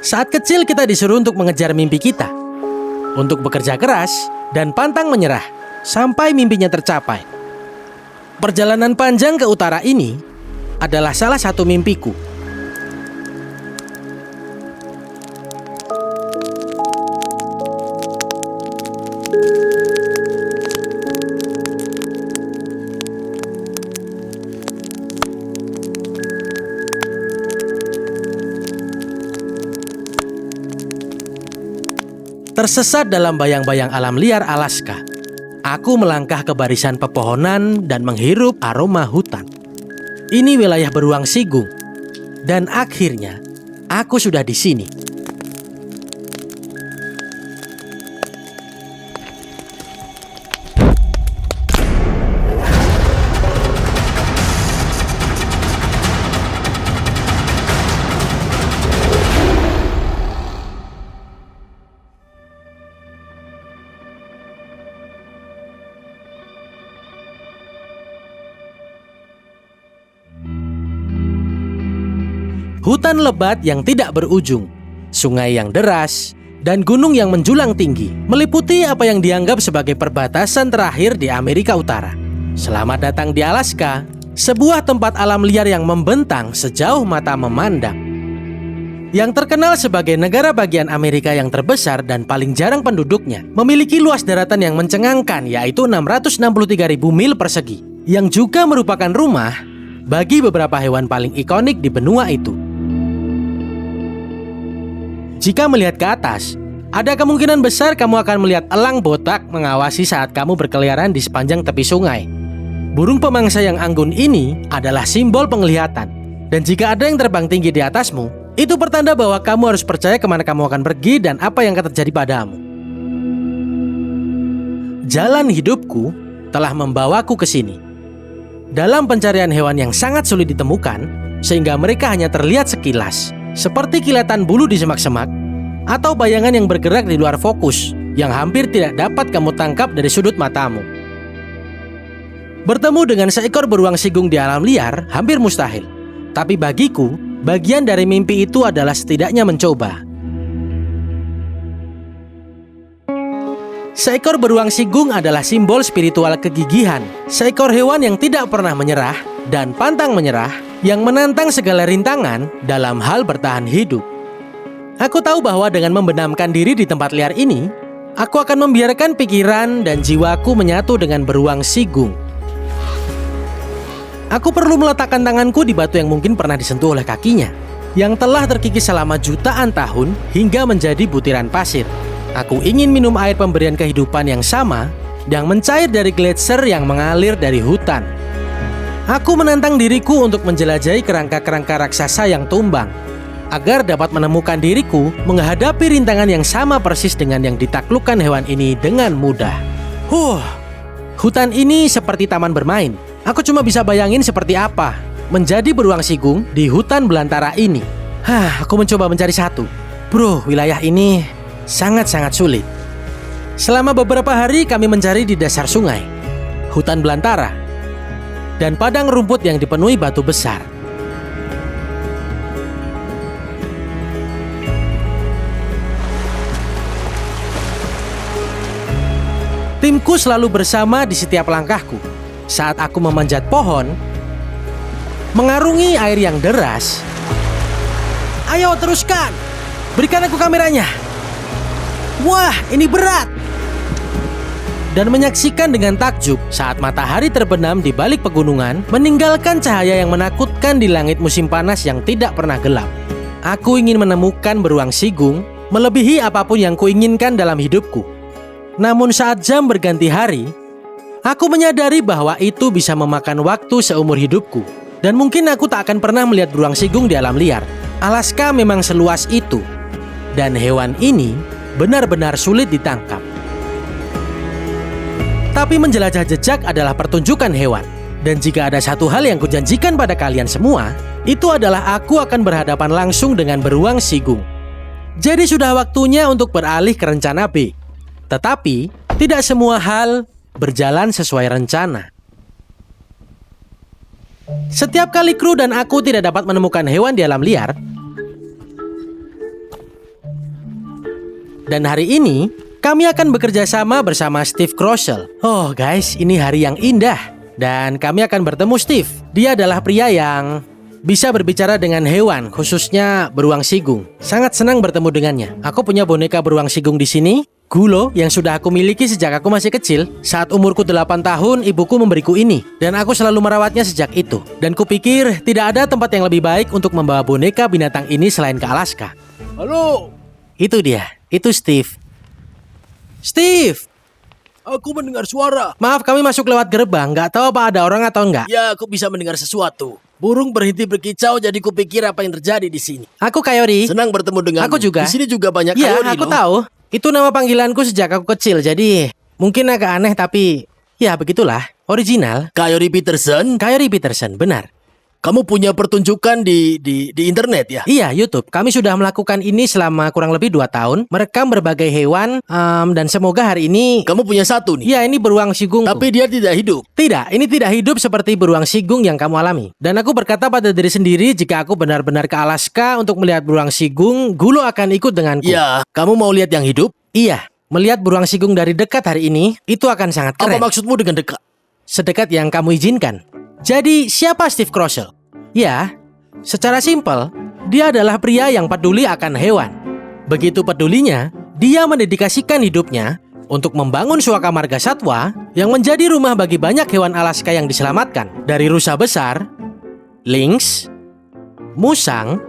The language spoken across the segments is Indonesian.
Saat kecil kita disuruh untuk mengejar mimpi kita, untuk bekerja keras dan pantang menyerah sampai mimpinya tercapai. Perjalanan panjang ke utara ini adalah salah satu mimpiku. Tersesat dalam bayang-bayang alam liar Alaska, aku melangkah ke barisan pepohonan dan menghirup aroma hutan. Ini wilayah beruang sigung, dan akhirnya aku sudah di sini. Hutan lebat yang tidak berujung, sungai yang deras, dan gunung yang menjulang tinggi meliputi apa yang dianggap sebagai perbatasan terakhir di Amerika Utara. Selamat datang di Alaska, sebuah tempat alam liar yang membentang sejauh mata memandang. Yang terkenal sebagai negara bagian Amerika yang terbesar dan paling jarang penduduknya, memiliki luas daratan yang mencengangkan, yaitu 663.000 mil persegi, yang juga merupakan rumah bagi beberapa hewan paling ikonik di benua itu. Jika melihat ke atas, ada kemungkinan besar kamu akan melihat elang botak mengawasi saat kamu berkeliaran di sepanjang tepi sungai. Burung pemangsa yang anggun ini adalah simbol penglihatan. Dan jika ada yang terbang tinggi di atasmu, itu pertanda bahwa kamu harus percaya kemana kamu akan pergi dan apa yang akan terjadi padamu. Jalan hidupku telah membawaku ke sini. Dalam pencarian hewan yang sangat sulit ditemukan, sehingga mereka hanya terlihat sekilas, seperti kilatan bulu di semak-semak, atau bayangan yang bergerak di luar fokus, yang hampir tidak dapat kamu tangkap dari sudut matamu. Bertemu dengan seekor beruang sigung di alam liar hampir mustahil. Tapi bagiku, bagian dari mimpi itu adalah setidaknya mencoba. Seekor beruang sigung adalah simbol spiritual kegigihan, seekor hewan yang tidak pernah menyerah dan pantang menyerah, yang menantang segala rintangan dalam hal bertahan hidup. Aku tahu bahwa dengan membenamkan diri di tempat liar ini, aku akan membiarkan pikiran dan jiwaku menyatu dengan beruang sigung. Aku perlu meletakkan tanganku di batu yang mungkin pernah disentuh oleh kakinya, yang telah terkikis selama jutaan tahun hingga menjadi butiran pasir. Aku ingin minum air pemberian kehidupan yang sama yang mencair dari gletser yang mengalir dari hutan. Aku menantang diriku untuk menjelajahi kerangka-kerangka raksasa yang tumbang, agar dapat menemukan diriku menghadapi rintangan yang sama persis dengan yang ditaklukkan hewan ini dengan mudah. Hutan ini seperti taman bermain. Aku cuma bisa bayangin seperti apa menjadi beruang sigung di hutan belantara ini. Aku mencoba mencari satu. Bro, wilayah ini sangat-sangat sulit. Selama beberapa hari kami mencari di dasar sungai, hutan belantara, dan padang rumput yang dipenuhi batu besar. Timku selalu bersama di setiap langkahku. Saat aku memanjat pohon, mengarungi air yang deras. Ayo teruskan, berikan aku kameranya. Wah, ini berat. Dan menyaksikan dengan takjub saat matahari terbenam di balik pegunungan, meninggalkan cahaya yang menakutkan di langit musim panas yang tidak pernah gelap. Aku ingin menemukan beruang sigung melebihi apapun yang kuinginkan dalam hidupku. Namun saat jam berganti hari, aku menyadari bahwa itu bisa memakan waktu seumur hidupku. Dan mungkin aku tak akan pernah melihat beruang sigung di alam liar. Alaska memang seluas itu. Dan hewan ini benar-benar sulit ditangkap. Tapi menjelajah jejak adalah pertunjukan hewan. Dan jika ada satu hal yang kujanjikan pada kalian semua, itu adalah aku akan berhadapan langsung dengan beruang sigung. Jadi sudah waktunya untuk beralih ke rencana B. Tetapi tidak semua hal berjalan sesuai rencana. Setiap kali kru dan aku tidak dapat menemukan hewan di alam liar, Dan hari ini, kami akan bekerja sama bersama Steve Kroschel. Oh guys, ini hari yang indah. Dan kami akan bertemu Steve. Dia adalah pria yang bisa berbicara dengan hewan, khususnya beruang sigung. Sangat senang bertemu dengannya. Aku punya boneka beruang sigung di sini. Gulo yang sudah aku miliki sejak aku masih kecil. Saat umurku 8 tahun, ibuku memberiku ini. Dan aku selalu merawatnya sejak itu. Dan kupikir tidak ada tempat yang lebih baik untuk membawa boneka binatang ini selain ke Alaska. Halo, Itu dia, itu Steve. Steve! aku mendengar suara. Maaf, kami masuk lewat gerbang. Nggak tahu apa ada orang atau enggak. Ya, aku bisa mendengar sesuatu. Burung berhenti berkicau, jadi kupikir apa yang terjadi di sini. Aku Kayori. Senang bertemu dengan. Aku juga. Di sini juga banyak Iya, Kayori aku loh. tahu. Itu nama panggilanku sejak aku kecil, jadi mungkin agak aneh tapi ya begitulah. Original. Kayori Peterson, Kayori Peterson, benar. kamu punya pertunjukan di internet ya? Iya, YouTube. Kami sudah melakukan ini selama kurang lebih 2 tahun. Merekam berbagai hewan, dan semoga hari ini... Kamu punya satu nih. Iya, ini beruang sigung. Tapi dia tidak hidup. Tidak, ini tidak hidup seperti beruang sigung yang kamu alami. Dan aku berkata pada diri sendiri, jika aku benar-benar ke Alaska untuk melihat beruang sigung, Gulo akan ikut denganku. Ya, kamu mau lihat yang hidup? Iya, melihat beruang sigung dari dekat hari ini, itu akan sangat Apa keren. maksudmu dengan dekat? Sedekat yang kamu izinkan. Jadi, siapa Steve Kroschel? Ya, secara simpel, dia adalah pria yang peduli akan hewan. Begitu pedulinya, dia mendedikasikan hidupnya untuk membangun suaka marga satwa yang menjadi rumah bagi banyak hewan Alaska yang diselamatkan. Dari rusa besar, lynx, musang,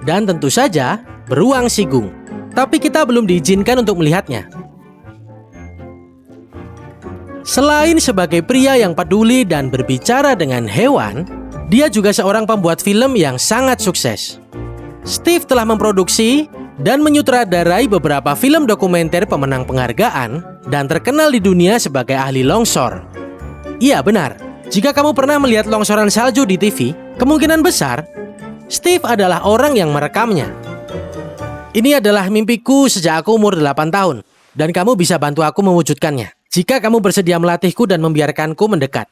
dan tentu saja beruang sigung. Tapi kita belum diizinkan untuk melihatnya. Selain sebagai pria yang peduli dan berbicara dengan hewan, dia juga seorang pembuat film yang sangat sukses. Steve telah memproduksi dan menyutradarai beberapa film dokumenter pemenang penghargaan dan terkenal di dunia sebagai ahli longsor. Iya benar, jika kamu pernah melihat longsoran salju di TV, kemungkinan besar Steve adalah orang yang merekamnya. Ini adalah mimpiku sejak aku umur 8 tahun, dan kamu bisa bantu aku mewujudkannya jika kamu bersedia melatihku dan membiarkanku mendekat.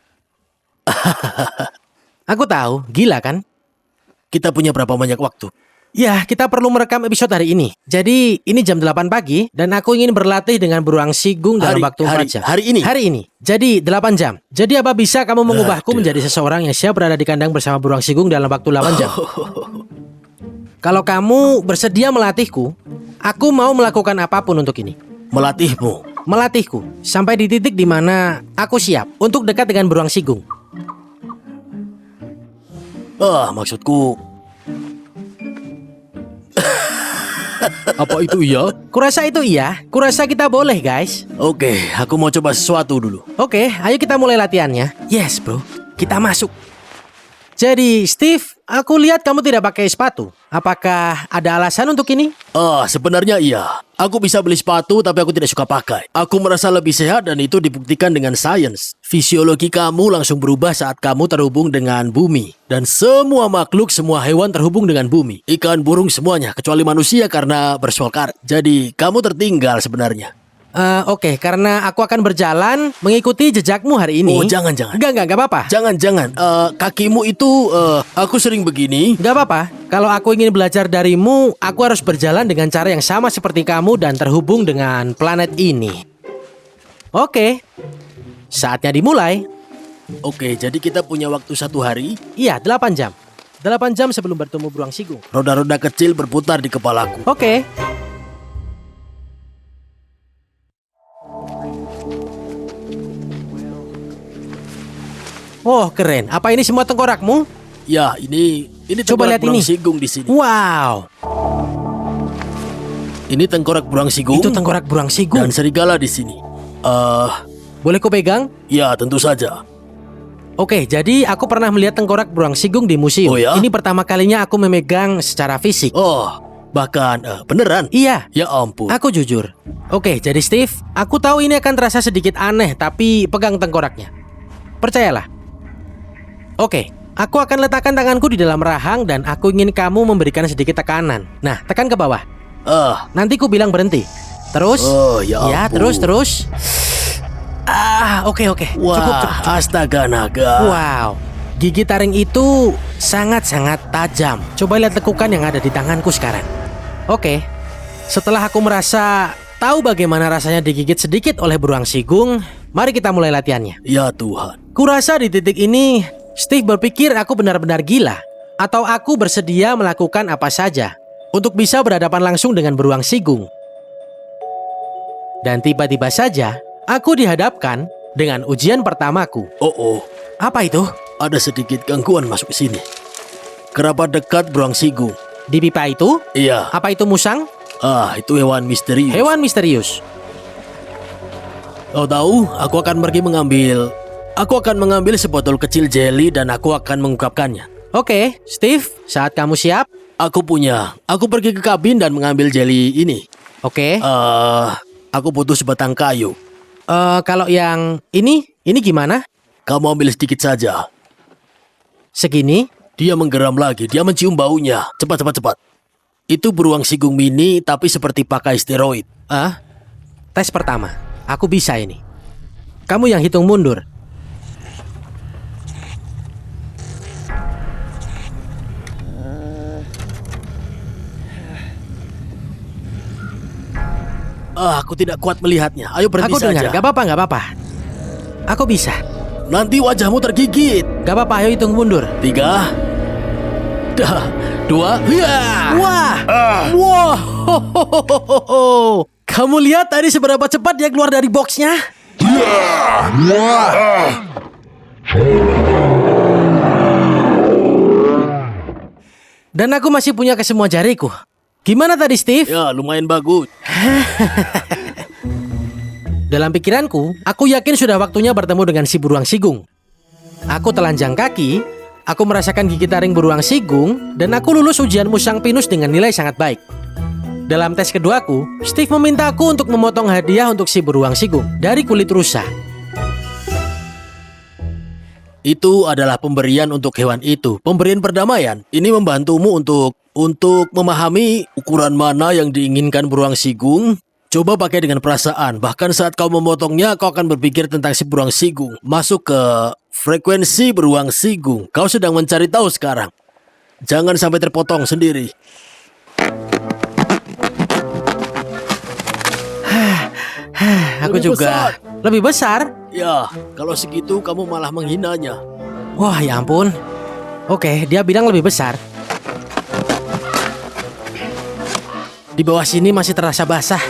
Aku tahu, gila kan? Kita punya berapa banyak waktu? Ya, kita perlu merekam episode hari ini. Jadi, ini jam 8 pagi, dan aku ingin berlatih dengan beruang sigung dalam waktu 4 jam. Hari ini? Hari ini. Jadi, 8 jam. Jadi, apa bisa kamu mengubahku Aduh. menjadi seseorang yang siap berada di kandang bersama beruang sigung dalam waktu 8 jam? Kalau kamu bersedia melatihku, aku mau melakukan apapun untuk ini. Melatihmu? Melatihku, sampai di titik di mana aku siap untuk dekat dengan beruang sigung. Maksudku... Apa itu iya? Kurasa itu iya, kurasa kita boleh guys. Oke, aku mau coba sesuatu dulu. Oke, ayo kita mulai latihannya. Yes bro, kita masuk. Jadi Steve, aku lihat kamu tidak pakai sepatu. Apakah ada alasan untuk ini? Sebenarnya iya. Aku bisa beli sepatu tapi aku tidak suka pakai. Aku merasa lebih sehat dan itu dibuktikan dengan sains. Fisiologi kamu langsung berubah saat kamu terhubung dengan bumi. Dan semua makhluk, semua hewan terhubung dengan bumi. Ikan, burung, semuanya. Kecuali manusia karena bersolkar. Jadi kamu tertinggal sebenarnya. Oke, karena aku akan berjalan mengikuti jejakmu hari ini. Oh, jangan. Enggak apa-apa. Jangan. Kakimu itu, aku sering begini. Enggak apa-apa. Kalau aku ingin belajar darimu, aku harus berjalan dengan cara yang sama seperti kamu dan terhubung dengan planet ini. Oke, saatnya dimulai. Oke, jadi kita punya waktu 1 hari. Iya, 8 jam. 8 jam sebelum bertemu beruang sigung. Roda-roda kecil berputar di kepalaku. Oke. Oh, keren. Apa ini semua tengkorakmu? Ya, ini Coba tengkorak lihat beruang ini. sigung di sini. Wow, Ini tengkorak beruang sigung. itu tengkorak beruang sigung. Dan serigala di sini. Boleh ku pegang? Ya tentu saja. Oke, jadi aku pernah melihat tengkorak beruang sigung di museum. Oh ya? Ini pertama kalinya aku memegang secara fisik. Oh, bahkan beneran? Iya, Ya ampun. aku jujur. Oke, jadi Steve, aku tahu ini akan terasa sedikit aneh, tapi pegang tengkoraknya. Percayalah. Oke, aku akan letakkan tanganku di dalam rahang dan aku ingin kamu memberikan sedikit tekanan. Nah, tekan ke bawah. Nanti ku bilang berhenti. Terus. Oh, ya ampun. terus. Oke. Wah, Cukup. astaga naga. Wow, gigi taring itu sangat-sangat tajam. Coba lihat lekukan yang ada di tanganku sekarang. Oke, Setelah aku merasa tahu bagaimana rasanya digigit sedikit oleh beruang sigung, mari kita mulai latihannya. Ya Tuhan. Kurasa di titik ini, Steve berpikir aku benar-benar gila, atau aku bersedia melakukan apa saja untuk bisa berhadapan langsung dengan beruang sigung. Dan tiba-tiba saja, aku dihadapkan dengan ujian pertamaku. Oh, Apa itu? ada sedikit gangguan masuk ke sini. Kerabat dekat beruang sigung. Di pipa itu? Iya. Apa itu musang? Itu hewan misterius. Hewan misterius. Kau tahu, aku akan mengambil sebotol kecil jelly dan aku akan mengungkapkannya. Oke, Steve, saat kamu siap. Aku pergi ke kabin dan mengambil jelly ini. Oke. Aku butuh sebatang kayu. Kalau yang ini gimana? Kamu ambil sedikit saja. Segini? Dia menggeram lagi, dia mencium baunya. Cepat. Itu beruang sigung mini tapi seperti pakai steroid. Tes pertama. Aku bisa ini. Kamu yang hitung mundur. Aku tidak kuat melihatnya. Ayo berhenti Aku dengar, saja. gak apa-apa. Aku bisa. Nanti wajahmu tergigit. Gak apa-apa, ayo hitung mundur. 3, 2, ya. Wah! Kamu lihat tadi seberapa cepat dia keluar dari boxnya? Dan aku masih punya kesemua jariku. Gimana tadi, Steve? Ya, lumayan bagus. Dalam pikiranku, aku yakin sudah waktunya bertemu dengan si beruang sigung. Aku telanjang kaki, aku merasakan gigi taring beruang sigung, dan aku lulus ujian musang pinus dengan nilai sangat baik. Dalam tes keduaku, Steve meminta aku untuk memotong hadiah untuk si beruang sigung dari kulit rusa. Itu adalah pemberian untuk hewan itu. Pemberian perdamaian. Ini membantumu untuk memahami ukuran mana yang diinginkan beruang sigung. Coba pakai dengan perasaan. Bahkan saat kau memotongnya, kau akan berpikir tentang si beruang sigung. Masuk ke frekuensi beruang sigung. Kau sedang mencari tahu sekarang. Jangan sampai terpotong sendiri. Aku Lebih juga. besar. Lebih besar? Ya, kalau segitu kamu malah menghinanya. Wah, ya ampun. Oke, dia bilang lebih besar. Di bawah sini masih terasa basah.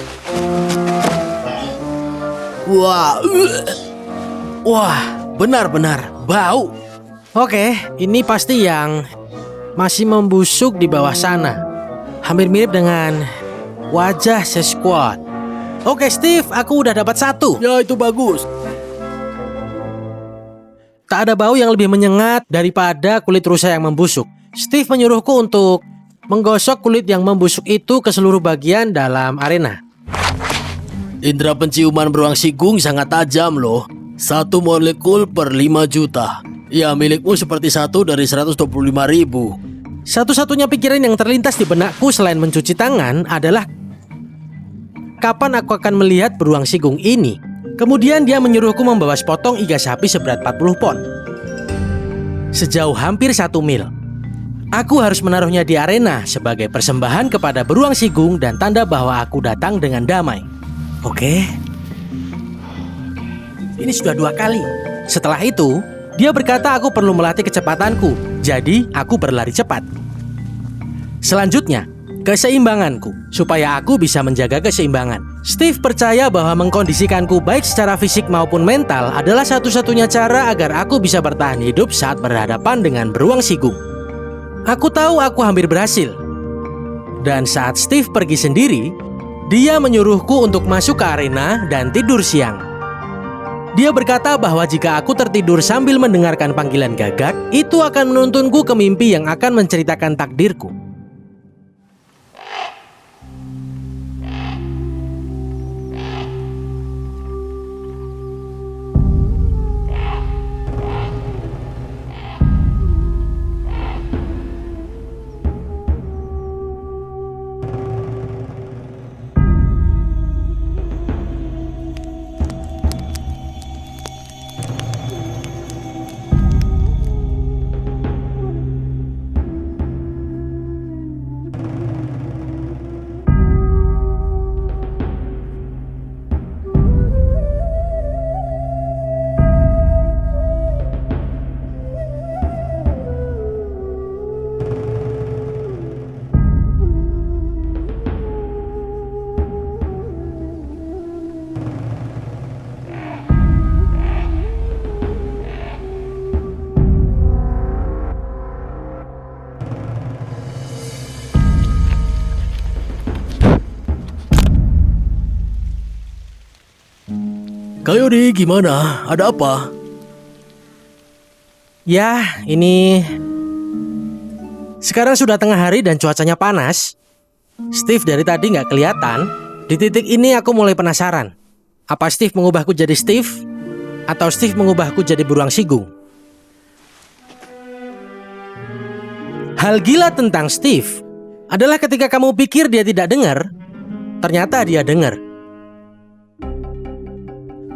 Wah, benar-benar bau. Oke, ini pasti yang masih membusuk di bawah sana. Hampir mirip dengan wajah Sasquatch. Oke, Steve, aku udah dapat 1. Ya, itu bagus. Tak ada bau yang lebih menyengat daripada kulit rusa yang membusuk. Steve menyuruhku untuk menggosok kulit yang membusuk itu ke seluruh bagian dalam arena. Indra penciuman beruang sigung sangat tajam loh. 1 molekul per 5 juta. Ya, milikmu seperti 1 dari 125.000. Satu-satunya pikiran yang terlintas di benakku selain mencuci tangan adalah kapan aku akan melihat beruang sigung ini. Kemudian dia menyuruhku membawa sepotong iga sapi seberat 40 pon. Sejauh hampir 1 mil. Aku harus menaruhnya di arena sebagai persembahan kepada beruang sigung dan tanda bahwa aku datang dengan damai. Oke. Ini sudah 2 kali. Setelah itu, dia berkata aku perlu melatih kecepatanku. Jadi, aku berlari cepat. Selanjutnya, keseimbanganku, supaya aku bisa menjaga keseimbangan. Steve percaya bahwa mengkondisikanku baik secara fisik maupun mental adalah satu-satunya cara agar aku bisa bertahan hidup saat berhadapan dengan beruang sigung. Aku tahu aku hampir berhasil. Dan saat Steve pergi sendiri, dia menyuruhku untuk masuk ke arena dan tidur siang. Dia berkata bahwa jika aku tertidur sambil mendengarkan panggilan gagak, itu akan menuntunku ke mimpi yang akan menceritakan takdirku. Coyote, gimana? Ada apa? Ya, ini... Sekarang sudah tengah hari dan cuacanya panas. Steve dari tadi nggak kelihatan. Di titik ini aku mulai penasaran. Apa Steve mengubahku jadi Steve? Atau Steve mengubahku jadi beruang sigung? Hal gila tentang Steve adalah ketika kamu pikir dia tidak dengar, ternyata dia dengar.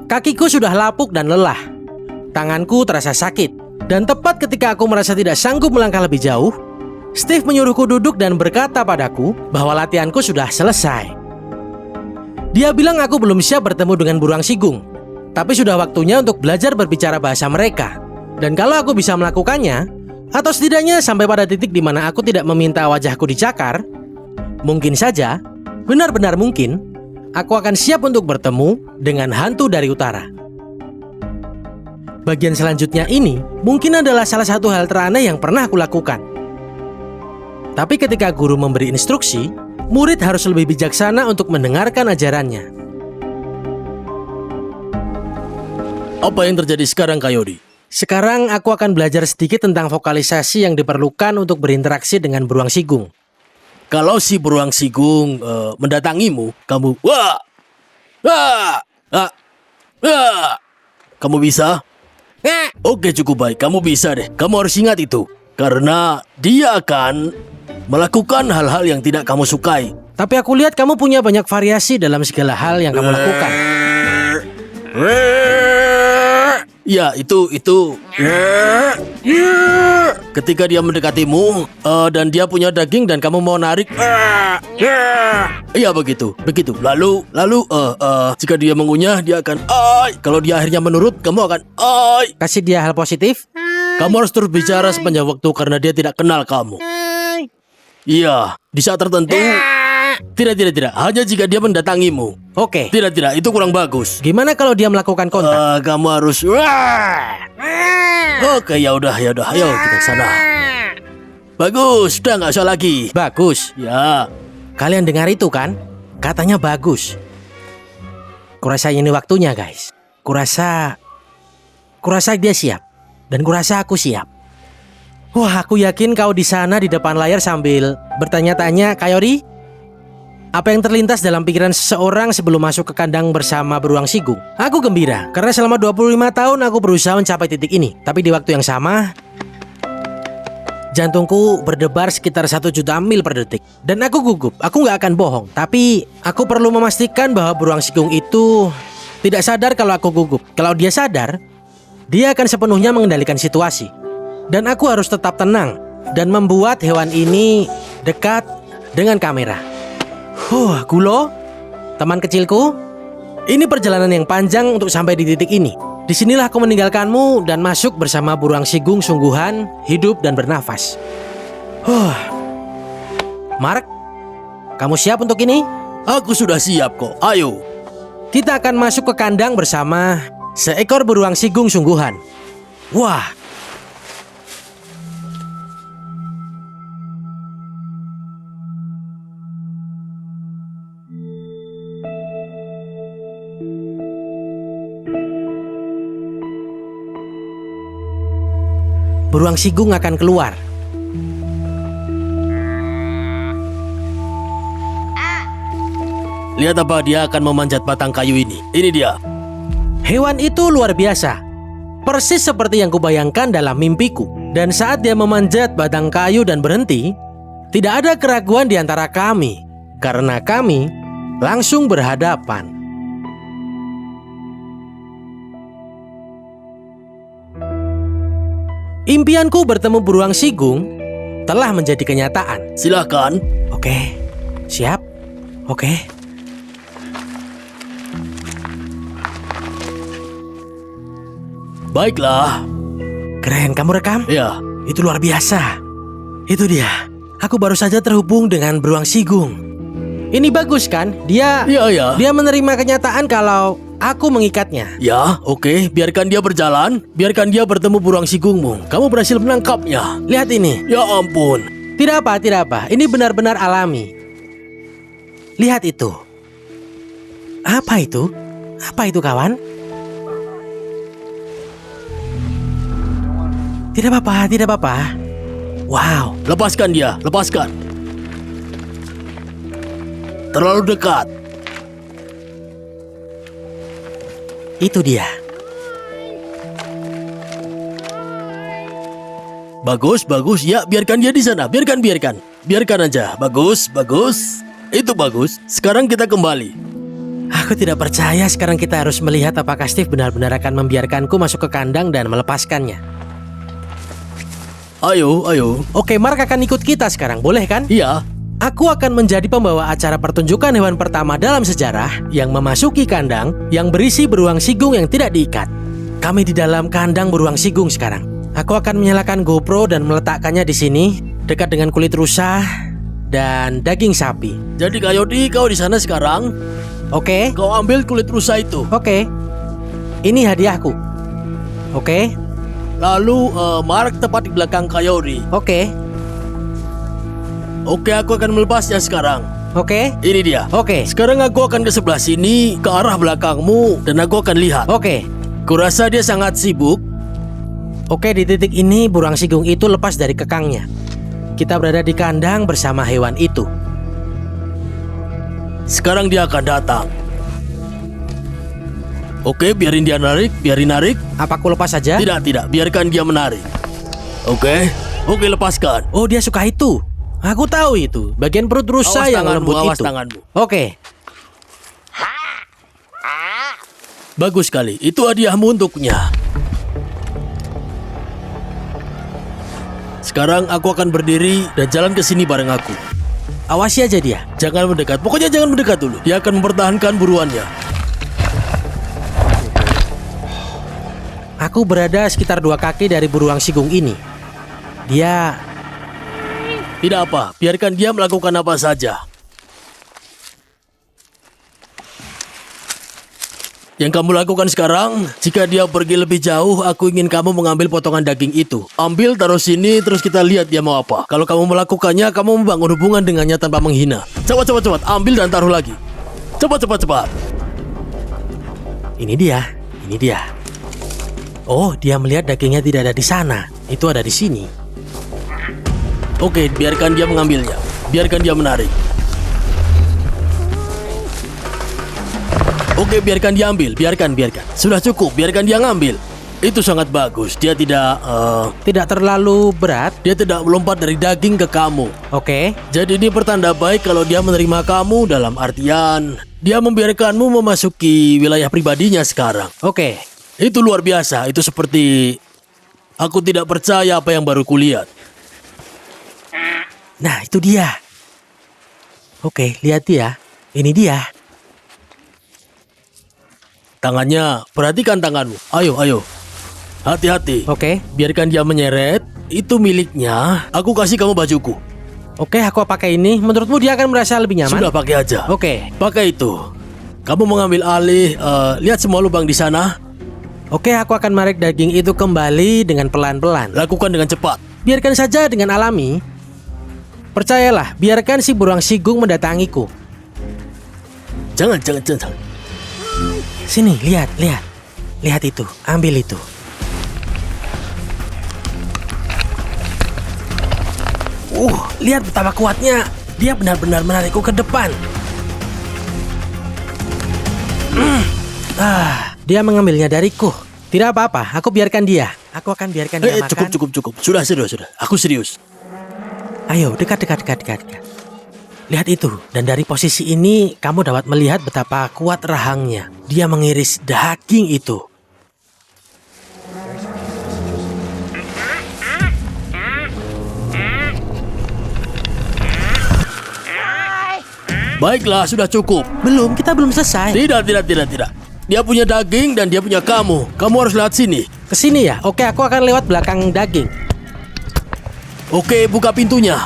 Kakiku sudah lapuk dan lelah. Tanganku terasa sakit. Dan tepat ketika aku merasa tidak sanggup melangkah lebih jauh, Steve menyuruhku duduk dan berkata padaku bahwa latihanku sudah selesai. Dia bilang aku belum siap bertemu dengan beruang sigung, tapi sudah waktunya untuk belajar berbicara bahasa mereka. Dan kalau aku bisa melakukannya, atau setidaknya sampai pada titik di mana aku tidak meminta wajahku dicakar, mungkin saja, benar-benar mungkin, aku akan siap untuk bertemu dengan hantu dari utara. Bagian selanjutnya ini mungkin adalah salah satu hal teraneh yang pernah aku lakukan. Tapi ketika guru memberi instruksi, murid harus lebih bijaksana untuk mendengarkan ajarannya. Apa yang terjadi sekarang, Coyote? Sekarang aku akan belajar sedikit tentang vokalisasi yang diperlukan untuk berinteraksi dengan beruang sigung. Kalau si beruang sigung mendatangimu, kamu wah, wah, wah, wah. Kamu bisa? Oke, cukup baik. Kamu bisa deh. Kamu harus ingat itu. Karena dia akan melakukan hal-hal yang tidak kamu sukai. Tapi aku lihat kamu punya banyak variasi dalam segala hal yang kamu lakukan. Ya, itu. Ketika dia mendekatimu dan dia punya daging dan kamu mau narik. Iya, begitu. Lalu jika dia mengunyah, dia akan kalau dia akhirnya menurut, kamu akan Kasih dia hal positif. Kamu harus terus bicara sepanjang waktu karena dia tidak kenal kamu. Iya, di saat tertentu. Tidak. Hanya jika dia mendatangimu. Oke. Tidak. Itu kurang bagus. Gimana kalau dia melakukan kontak? Kamu harus. Oke, ya udah. Ayo kita ke sana. Bagus, udah nggak usah lagi. Bagus. Ya. Kalian dengar itu kan? Katanya bagus. Kurasa ini waktunya, guys. Kurasa dia siap. Dan kurasa aku siap. Wah, aku yakin kau di sana di depan layar sambil bertanya-tanya, Coyote, apa yang terlintas dalam pikiran seseorang sebelum masuk ke kandang bersama beruang sigung? Aku gembira, karena selama 25 tahun aku berusaha mencapai titik ini. Tapi di waktu yang sama, jantungku berdebar sekitar 1 juta mil per detik. Dan aku gugup, aku nggak akan bohong. Tapi aku perlu memastikan bahwa beruang sigung itu tidak sadar kalau aku gugup. Kalau dia sadar, dia akan sepenuhnya mengendalikan situasi. Dan aku harus tetap tenang dan membuat hewan ini dekat dengan kamera. Gulo, teman kecilku, ini perjalanan yang panjang untuk sampai di titik ini. Disinilah aku meninggalkanmu dan masuk bersama beruang sigung sungguhan, hidup dan bernafas. Mark, kamu siap untuk ini? Aku sudah siap kok, ayo. Kita akan masuk ke kandang bersama seekor beruang sigung sungguhan. Wah. Beruang sigung akan keluar. Lihat apa dia akan memanjat batang kayu ini. Ini dia. Hewan itu luar biasa. Persis seperti yang kubayangkan dalam mimpiku. Dan saat dia memanjat batang kayu dan berhenti, tidak ada keraguan di antara kami. Karena kami langsung berhadapan. Impianku bertemu beruang sigung telah menjadi kenyataan. Silahkan. Oke, siap? Oke. Baiklah. Keren, kamu rekam? Ya. Itu luar biasa. Itu dia. Aku baru saja terhubung dengan beruang sigung. Ini bagus kan? Dia menerima kenyataan kalau aku mengikatnya. Ya, oke. Biarkan dia berjalan. Biarkan dia bertemu beruang sigungmu. Kamu berhasil menangkapnya. Lihat ini. Ya ampun. Tidak apa. Ini benar-benar alami. Lihat itu. Apa itu? Apa itu, kawan? Tidak apa-apa, tidak apa-apa. Wow, Lepaskan dia, lepaskan. Terlalu dekat. itu dia. Bagus, bagus. Ya, biarkan dia di sana. Biarkan. Biarkan aja. Bagus, bagus. Itu bagus. Sekarang kita kembali. Aku tidak percaya sekarang kita harus melihat apakah Steve benar-benar akan membiarkanku masuk ke kandang dan melepaskannya. Ayo, ayo. Oke, Mark akan ikut kita sekarang, boleh kan? Iya. Aku akan menjadi pembawa acara pertunjukan hewan pertama dalam sejarah yang memasuki kandang yang berisi beruang sigung yang tidak diikat. Kami di dalam kandang beruang sigung sekarang. Aku akan menyalakan GoPro dan meletakkannya di sini, dekat dengan kulit rusa dan daging sapi. Jadi Coyote, kau di sana sekarang. Oke? Kau ambil kulit rusa itu. Oke. Ini hadiahku. Oke? Lalu Mark tepat di belakang Coyote. Oke. Oke, aku akan melepasnya sekarang. Oke? Ini dia. Oke. Sekarang aku akan ke sebelah sini, ke arah belakangmu, dan aku akan lihat. Oke. Kurasa dia sangat sibuk. Oke, di titik ini burung sigung itu lepas dari kekangnya. Kita berada di kandang bersama hewan itu. Sekarang dia akan datang. Oke, biarin dia narik, biarin narik. Apa aku lepas saja? Tidak, biarkan dia menarik. Oke, lepaskan. Oh, dia suka itu. Aku tahu itu. Bagian perut rusa Awas yang tanganmu, lembut awas itu. tanganmu. Oke. Bagus sekali, itu hadiahmu untuknya. Sekarang aku akan berdiri dan jalan ke sini bareng aku. Awasi aja dia. Jangan mendekat, pokoknya jangan mendekat dulu. Dia akan mempertahankan buruannya. Aku berada sekitar 2 kaki dari beruang sigung ini. Dia... Tidak apa, biarkan dia melakukan apa saja. Yang kamu lakukan sekarang, jika dia pergi lebih jauh, aku ingin kamu mengambil potongan daging itu. Ambil, taruh sini, terus kita lihat dia mau apa. Kalau kamu melakukannya, kamu membangun hubungan dengannya tanpa menghina. Cepat, ambil dan taruh lagi. Cepat. Ini dia. Oh, dia melihat dagingnya tidak ada di sana. Itu ada di sini. Oke, biarkan dia mengambilnya. Biarkan dia menarik. Oke, biarkan dia ambil. Biarkan. Sudah cukup, biarkan dia ngambil. Itu sangat bagus. Dia Tidak terlalu berat. dia tidak melompat dari daging ke kamu. Oke. Jadi ini pertanda baik kalau dia menerima kamu, dalam artian dia membiarkanmu memasuki wilayah pribadinya sekarang. Oke. Itu luar biasa. Itu seperti aku tidak percaya apa yang baru kulihat. Nah, itu dia. Oke, lihat dia. Ini dia. Tangannya, perhatikan tanganmu. Ayo. Hati-hati. Oke. Biarkan dia menyeret. Itu miliknya. Aku kasih kamu bajuku. Oke, aku pakai ini. Menurutmu dia akan merasa lebih nyaman? Sudah, pakai aja. Oke. Pakai itu. Kamu mengambil alih. Lihat semua lubang di sana. Oke, aku akan menarik daging itu kembali dengan pelan-pelan. Lakukan dengan cepat. Biarkan saja dengan alami. Percayalah, biarkan si beruang sigung mendatangiku. Jangan. Sini, lihat. Lihat itu, ambil itu. Lihat betapa kuatnya. Dia benar-benar menarikku ke depan. Dia mengambilnya dariku. Tidak apa-apa, aku biarkan dia. Aku akan biarkan dia makan. Cukup. Sudah. Aku serius. Ayo, dekat. Lihat itu, dan dari posisi ini kamu dapat melihat betapa kuat rahangnya. Dia mengiris daging itu. Baiklah, sudah cukup. Kita belum selesai. Tidak. Dia punya daging dan dia punya kamu. Kamu harus lihat sini. Kesini ya? Oke, aku akan lewat belakang daging. Oke, buka pintunya.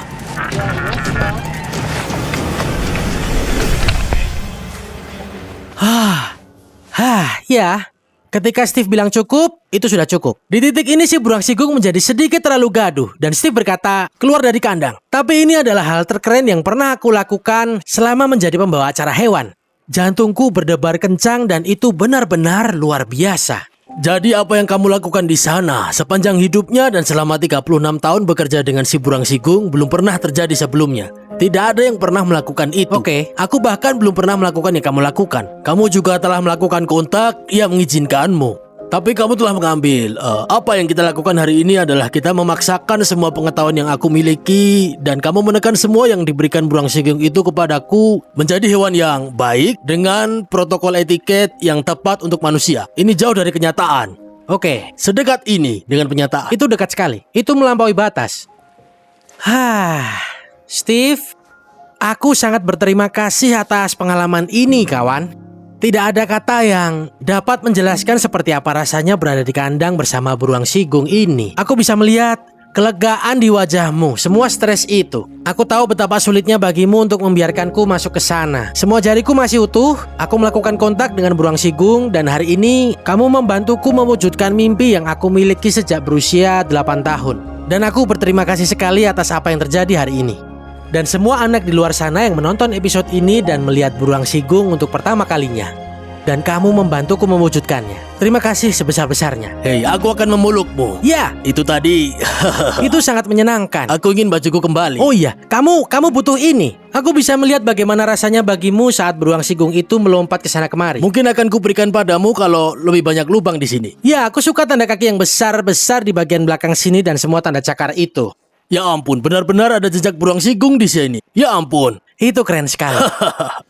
Ya. Ketika Steve bilang cukup, itu sudah cukup. Di titik ini si beruang sigung menjadi sedikit terlalu gaduh dan Steve berkata, keluar dari kandang. Tapi ini adalah hal terkeren yang pernah aku lakukan selama menjadi pembawa acara hewan. Jantungku berdebar kencang dan itu benar-benar luar biasa. Jadi apa yang kamu lakukan di sana sepanjang hidupnya dan selama 36 tahun bekerja dengan si Burang Sigung belum pernah terjadi sebelumnya. Tidak ada yang pernah melakukan itu. Oke. Aku bahkan belum pernah melakukan yang kamu lakukan. Kamu juga telah melakukan kontak yang mengizinkanmu. Tapi kamu telah mengambil. Apa yang kita lakukan hari ini adalah kita memaksakan semua pengetahuan yang aku miliki dan kamu menekan semua yang diberikan Burang Sigung itu kepadaku menjadi hewan yang baik dengan protokol etiket yang tepat untuk manusia. Ini jauh dari kenyataan. Oke, Sedekat ini dengan kenyataan. itu dekat sekali. Itu melampaui batas. Steve, aku sangat berterima kasih atas pengalaman ini, kawan. Tidak ada kata yang dapat menjelaskan seperti apa rasanya berada di kandang bersama Beruang Sigung ini. Aku bisa melihat kelegaan di wajahmu, semua stres itu. Aku tahu betapa sulitnya bagimu untuk membiarkanku masuk ke sana. Semua jariku masih utuh, aku melakukan kontak dengan Beruang Sigung dan hari ini kamu membantuku mewujudkan mimpi yang aku miliki sejak berusia 8 tahun. Dan aku berterima kasih sekali atas apa yang terjadi hari ini. Dan semua anak di luar sana yang menonton episode ini dan melihat Beruang Sigung untuk pertama kalinya. Dan kamu membantuku mewujudkannya. Terima kasih sebesar-besarnya. Hei, aku akan memelukmu. Ya, Itu tadi. itu sangat menyenangkan. Aku ingin bajuku kembali. Oh iya, kamu butuh ini. Aku bisa melihat bagaimana rasanya bagimu saat Beruang Sigung itu melompat ke sana kemari. Mungkin akan kuberikan padamu kalau lebih banyak lubang di sini. Ya, aku suka tanda kaki yang besar-besar di bagian belakang sini dan semua tanda cakar itu. Ya ampun, benar-benar ada jejak Beruang Sigung di sini. Ya ampun. Itu keren sekali.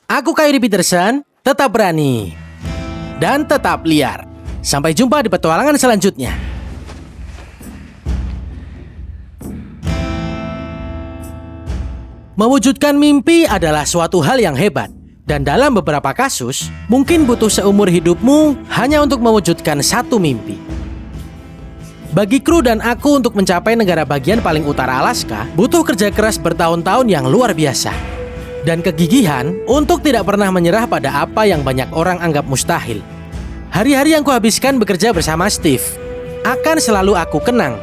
Aku Coyote Peterson, tetap berani dan tetap liar. Sampai jumpa di petualangan selanjutnya. Mewujudkan mimpi adalah suatu hal yang hebat. Dan dalam beberapa kasus, mungkin butuh seumur hidupmu hanya untuk mewujudkan satu mimpi. Bagi kru dan aku untuk mencapai negara bagian paling utara Alaska, butuh kerja keras bertahun-tahun yang luar biasa. Dan kegigihan untuk tidak pernah menyerah pada apa yang banyak orang anggap mustahil. Hari-hari yang kuhabiskan bekerja bersama Steve akan selalu aku kenang,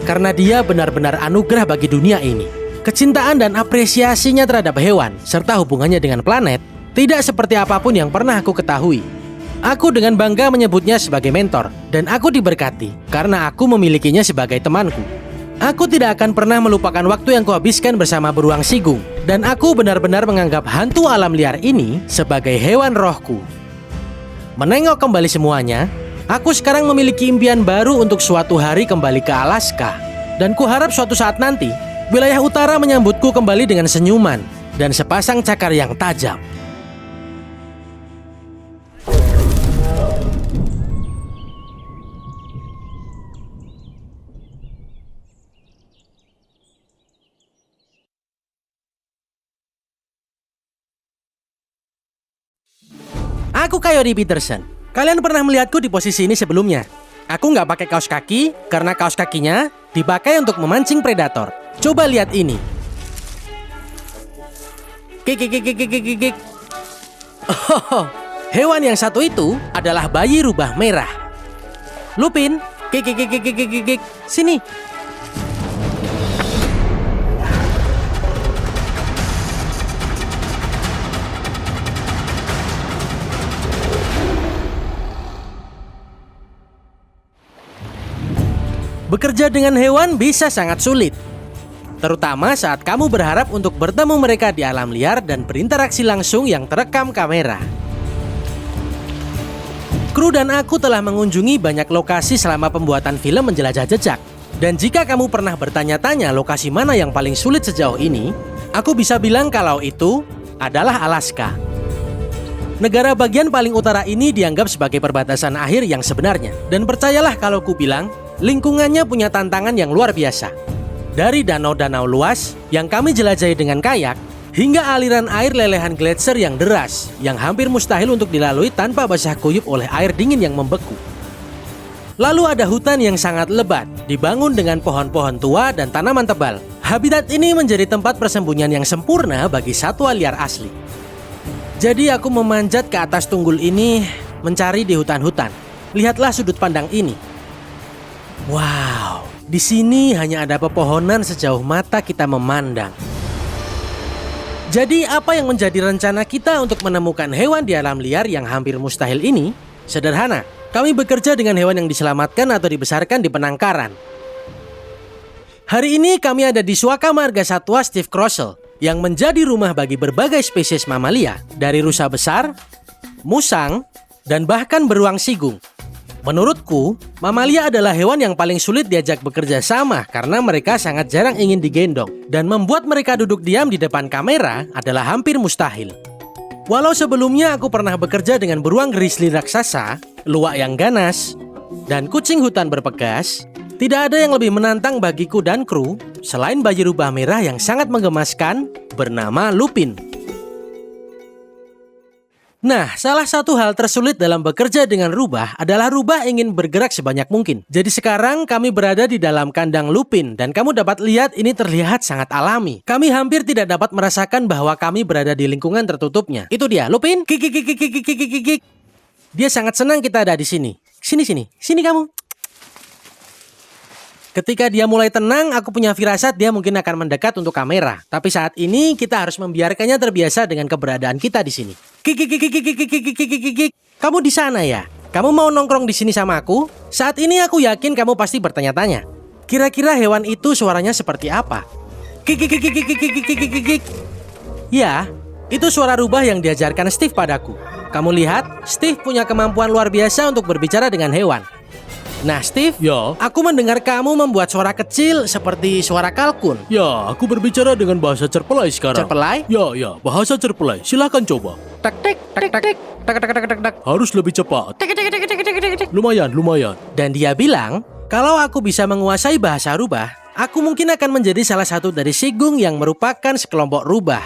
karena dia benar-benar anugerah bagi dunia ini. Kecintaan dan apresiasinya terhadap hewan, serta hubungannya dengan planet, tidak seperti apapun yang pernah aku ketahui. Aku dengan bangga menyebutnya sebagai mentor, dan aku diberkati karena aku memilikinya sebagai temanku. Aku tidak akan pernah melupakan waktu yang kuhabiskan bersama Beruang Sigung, dan aku benar-benar menganggap hantu alam liar ini sebagai hewan rohku. Menengok kembali semuanya, aku sekarang memiliki impian baru untuk suatu hari kembali ke Alaska. Dan kuharap suatu saat nanti, wilayah utara menyambutku kembali dengan senyuman dan sepasang cakar yang tajam. Aku Coyote Peterson. Kalian pernah melihatku di posisi ini sebelumnya. Aku nggak pakai kaos kaki karena kaos kakinya dipakai untuk memancing predator. Coba lihat ini. Kik. Oh, hewan yang satu itu adalah bayi rubah merah. Lupin, kik. Sini. Bekerja dengan hewan bisa sangat sulit, terutama saat kamu berharap untuk bertemu mereka di alam liar dan berinteraksi langsung yang terekam kamera. Kru dan aku telah mengunjungi banyak lokasi selama pembuatan film Menjelajah Jejak. Dan jika kamu pernah bertanya-tanya lokasi mana yang paling sulit sejauh ini, aku bisa bilang kalau itu adalah Alaska. Negara bagian paling utara ini dianggap sebagai perbatasan akhir yang sebenarnya. Dan percayalah kalau ku bilang, lingkungannya punya tantangan yang luar biasa. Dari danau-danau luas yang kami jelajahi dengan kayak, hingga aliran air lelehan gletser yang deras, yang hampir mustahil untuk dilalui tanpa basah kuyup oleh air dingin yang membeku. Lalu ada hutan yang sangat lebat, dibangun dengan pohon-pohon tua dan tanaman tebal. Habitat ini menjadi tempat persembunyian yang sempurna bagi satwa liar asli. Jadi aku memanjat ke atas tunggul ini, mencari di hutan-hutan. Lihatlah sudut pandang ini. Wow, di sini hanya ada pepohonan sejauh mata kita memandang. Jadi apa yang menjadi rencana kita untuk menemukan hewan di alam liar yang hampir mustahil ini? Sederhana, Kami bekerja dengan hewan yang diselamatkan atau dibesarkan di penangkaran. Hari ini kami ada di Suaka Marga Satwa Steve Krossel yang menjadi rumah bagi berbagai spesies mamalia, dari rusa besar, musang, dan bahkan beruang sigung. Menurutku, mamalia adalah hewan yang paling sulit diajak bekerja sama karena mereka sangat jarang ingin digendong, dan membuat mereka duduk diam di depan kamera adalah hampir mustahil. Walau sebelumnya aku pernah bekerja dengan beruang grizzly raksasa, luwak yang ganas, dan kucing hutan berpegas, tidak ada yang lebih menantang bagiku dan kru selain bayi rubah merah yang sangat menggemaskan bernama Lupin. Nah, salah satu hal tersulit dalam bekerja dengan rubah adalah rubah ingin bergerak sebanyak mungkin. Jadi sekarang kami berada di dalam kandang Lupin dan kamu dapat lihat ini terlihat sangat alami. Kami hampir tidak dapat merasakan bahwa kami berada di lingkungan tertutupnya. Itu dia, Lupin. Kik, kik, kik, kik, kik, kik, kik, kik. Dia sangat senang kita ada di sini. Sini kamu. Ketika dia mulai tenang, aku punya firasat dia mungkin akan mendekat untuk kamera. Tapi saat ini kita harus membiarkannya terbiasa dengan keberadaan kita di sini. Kik. Kamu di sana ya? Kamu mau nongkrong di sini sama aku? Saat ini aku yakin kamu pasti bertanya-tanya. Kira-kira hewan itu suaranya seperti apa? Kik. Ya, itu suara rubah yang diajarkan Steve padaku. Kamu lihat, Steve punya kemampuan luar biasa untuk berbicara dengan hewan. Nah, Steve, Ya. aku mendengar kamu membuat suara kecil seperti suara kalkun. Ya, aku berbicara dengan bahasa cerpelai sekarang. Cerpelai? Ya, bahasa cerpelai. Silahkan coba. Tak. Harus lebih cepat. Lumayan. Dan dia bilang, kalau aku bisa menguasai bahasa rubah, aku mungkin akan menjadi salah satu dari sigung yang merupakan sekelompok rubah.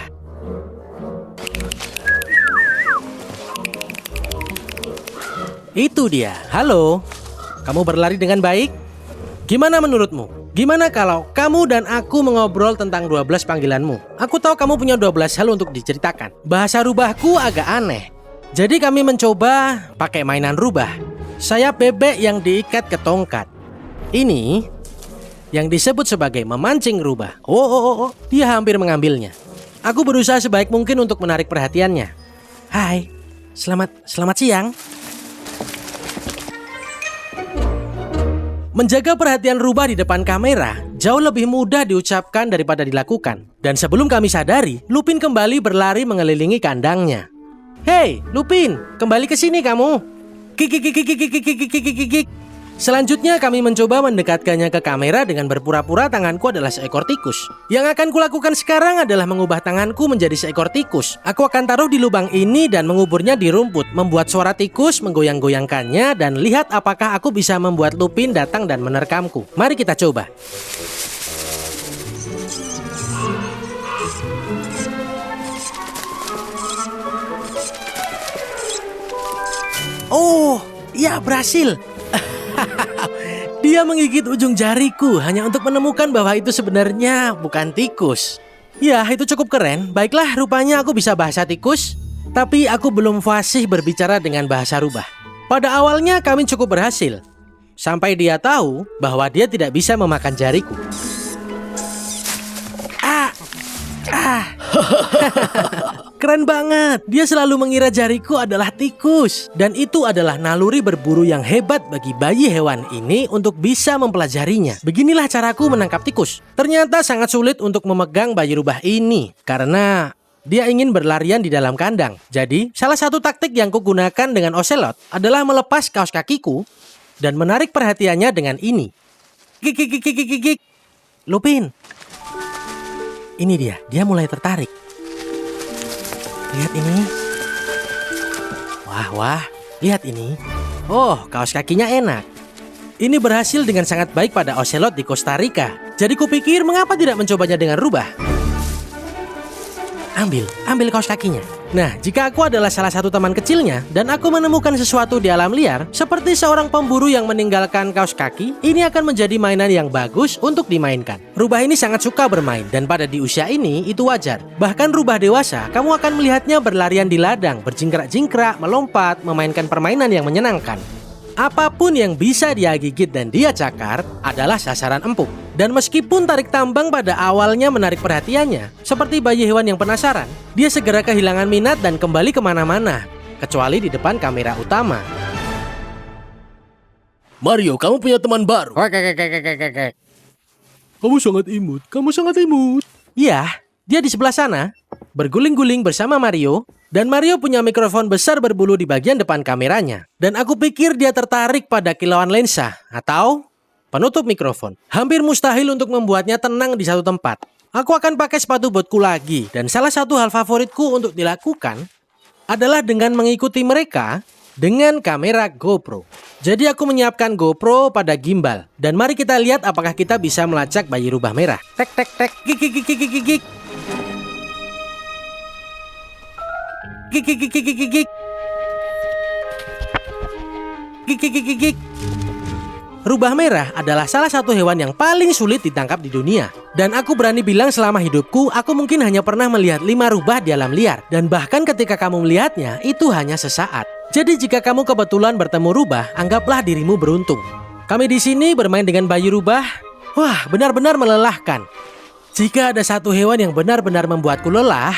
Itu dia. Halo. Kamu berlari dengan baik? Gimana menurutmu? Gimana kalau kamu dan aku mengobrol tentang 12 panggilanmu? Aku tahu kamu punya 12 hal untuk diceritakan. Bahasa rubahku agak aneh. Jadi kami mencoba pakai mainan rubah. Sayap bebek yang diikat ke tongkat. Ini yang disebut sebagai memancing rubah. Oh, dia hampir mengambilnya. Aku berusaha sebaik mungkin untuk menarik perhatiannya. Hai, selamat siang. Menjaga perhatian rubah di depan kamera jauh lebih mudah diucapkan daripada dilakukan. Dan sebelum kami sadari, Lupin kembali berlari mengelilingi kandangnya. Hei, Lupin, kembali ke sini kamu. Kik. Selanjutnya kami mencoba mendekatkannya ke kamera dengan berpura-pura tanganku adalah seekor tikus. Yang akan kulakukan sekarang adalah mengubah tanganku menjadi seekor tikus. Aku akan taruh di lubang ini dan menguburnya di rumput, membuat suara tikus, menggoyang-goyangkannya, dan lihat apakah aku bisa membuat Lupin datang dan menerkamku. Mari kita coba. Oh, ya berhasil. Dia menggigit ujung jariku hanya untuk menemukan bahwa itu sebenarnya bukan tikus. Ya, itu cukup keren. Baiklah, rupanya aku bisa bahasa tikus. Tapi aku belum fasih berbicara dengan bahasa rubah. Pada awalnya kami cukup berhasil. Sampai dia tahu bahwa dia tidak bisa memakan jariku. Keren banget. Dia selalu mengira jariku adalah tikus. Dan itu adalah naluri berburu yang hebat bagi bayi hewan ini untuk bisa mempelajarinya. Beginilah caraku menangkap tikus. Ternyata sangat sulit untuk memegang bayi rubah ini karena dia ingin berlarian di dalam kandang. Jadi, salah satu taktik yang kugunakan dengan ocelot adalah melepas kaos kakiku dan menarik perhatiannya dengan ini. Kik. Lupin. Ini dia mulai tertarik. Lihat ini. Wah, lihat ini. Oh, kaos kakinya enak. Ini berhasil dengan sangat baik pada ocelot di Costa Rica. Jadi kupikir mengapa tidak mencobanya dengan rubah? Ambil kaos kakinya. Nah, jika aku adalah salah satu teman kecilnya dan aku menemukan sesuatu di alam liar, seperti seorang pemburu yang meninggalkan kaos kaki, ini akan menjadi mainan yang bagus untuk dimainkan. Rubah ini sangat suka bermain dan pada di usia ini itu wajar. Bahkan rubah dewasa, kamu akan melihatnya berlarian di ladang, berjingkrak-jingkrak, melompat, memainkan permainan yang menyenangkan. Apapun yang bisa dia gigit dan dia cakar adalah sasaran empuk. Dan meskipun tarik tambang pada awalnya menarik perhatiannya, seperti bayi hewan yang penasaran, dia segera kehilangan minat dan kembali kemana-mana, kecuali di depan kamera utama. Mario, kamu punya teman baru. Kamu sangat imut. Iya, dia di sebelah sana, berguling-guling bersama Mario, dan Mario punya mikrofon besar berbulu di bagian depan kameranya. Dan aku pikir dia tertarik pada kilauan lensa, atau penutup mikrofon. Hampir mustahil untuk membuatnya tenang di satu tempat. Aku akan pakai sepatu botku lagi, dan salah satu hal favoritku untuk dilakukan adalah dengan mengikuti mereka dengan kamera GoPro. Jadi aku menyiapkan GoPro pada gimbal, dan mari kita lihat apakah kita bisa melacak bayi rubah merah. Tek tek tek, gik gik gik gik gik gik. Gik gik gik gik gik gik. Gik gik gik gik gik. Rubah merah adalah salah satu hewan yang paling sulit ditangkap di dunia. Dan aku berani bilang selama hidupku, aku mungkin hanya pernah melihat 5 rubah di alam liar. Dan bahkan ketika kamu melihatnya, itu hanya sesaat. Jadi jika kamu kebetulan bertemu rubah, anggaplah dirimu beruntung. Kami di sini bermain dengan bayi rubah. Wah, benar-benar melelahkan. Jika ada satu hewan yang benar-benar membuatku lelah,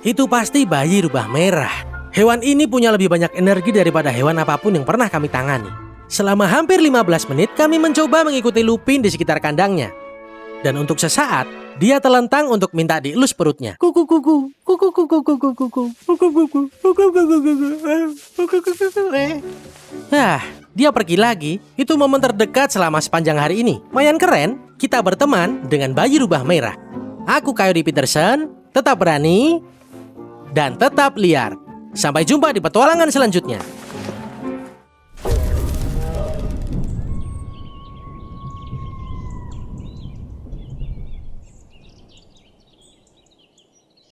itu pasti bayi rubah merah. Hewan ini punya lebih banyak energi daripada hewan apapun yang pernah kami tangani. Selama hampir 15 menit, kami mencoba mengikuti Lupin di sekitar kandangnya. Dan untuk sesaat, dia terlentang untuk minta dielus perutnya. Dia pergi lagi. Itu momen terdekat selama sepanjang hari ini. Lumayan keren, kita berteman dengan bayi rubah merah. Aku Coyote Peterson, tetap berani dan tetap liar. Sampai jumpa di petualangan selanjutnya.